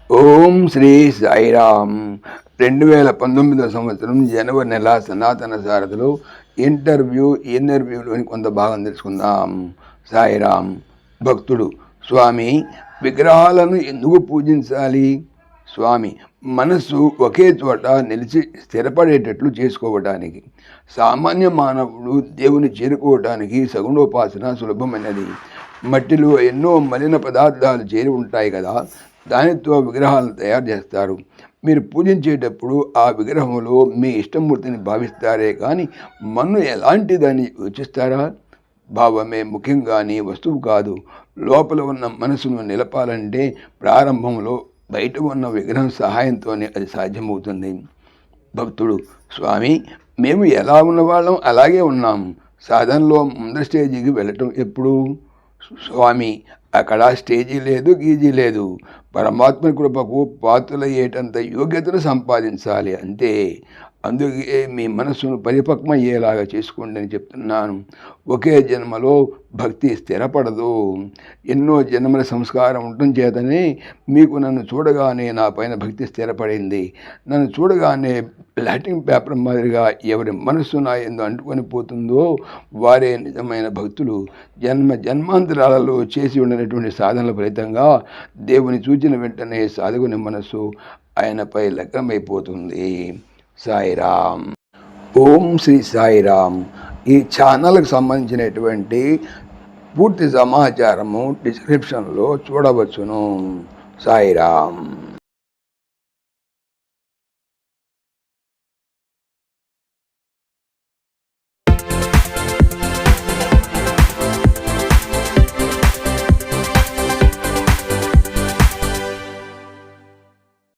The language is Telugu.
ఓం శ్రీ సాయిరామ్. 2019 సంవత్సరం జనవరి నెల సనాతన సారథిలో ఇంటర్వ్యూలోని కొంత భాగం తెలుసుకుందాం. సాయిరామ్. భక్తుడు: స్వామి, విగ్రహాలను ఎందుకు పూజించాలి? స్వామి: మనస్సు ఒకే చోట నిలిచి స్థిరపడేటట్లు చేసుకోవటానికి. సామాన్య మానవుడు దేవుని చేరుకోవటానికి సగుణోపాసన సులభమైనది. మట్టిలో ఎన్నో మలిన పదార్థాలు చేరి ఉంటాయి కదా, దానితో విగ్రహాలను తయారు చేస్తారు. మీరు పూజించేటప్పుడు ఆ విగ్రహంలో మీ ఇష్టమూర్తిని భావిస్తారే కానీ మన్ను ఎలాంటిదని యోచిస్తారా? భావమే ముఖ్యం కానీ వస్తువు కాదు. లోపల ఉన్న మనసును నిలపాలంటే ప్రారంభంలో బయట ఉన్న విగ్రహం సహాయంతోనే అది సాధ్యమవుతుంది. భక్తుడు: స్వామి, మేము ఎలా ఉన్నవాళ్ళం అలాగే ఉన్నాం. సాధనలో ముందర స్టేజీకి వెళ్ళటం ఎప్పుడు? స్వామి: అక్కడ స్టేజీ లేదు, గీజీ లేదు. పరమాత్మ కృపకు పాత్రలయ్యేటంత యోగ్యతను సంపాదించాలి అంతే. అందుకే మీ మనస్సును పరిపక్వమయ్యేలాగా చేసుకోండి అని చెప్తున్నాను. ఒకే జన్మలో భక్తి స్థిరపడదు. ఎన్నో జన్మల సంస్కారం ఉండటం చేతనే మీకు నన్ను చూడగానే నా పైన భక్తి స్థిరపడింది. నన్ను చూడగానే లాటిన్ పేపర్ మాదిరిగా ఎవరి మనస్సు నా ఎందు అంటుకొని పోతుందో వారే నిజమైన భక్తులు. జన్మాంతరాలలో చేసి ఉండనటువంటి సాధనల ఫలితంగా దేవుని చూచిన వెంటనే సాధకుని మనస్సు ఆయనపై లగ్నమైపోతుంది. సాయిరామ్. ఓం శ్రీ సాయిరామ్. ఈ ఛానల్కి సంబంధించినటువంటి పూర్తి సమాచారము డిస్క్రిప్షన్లో చూడవచ్చును. సాయిరామ్.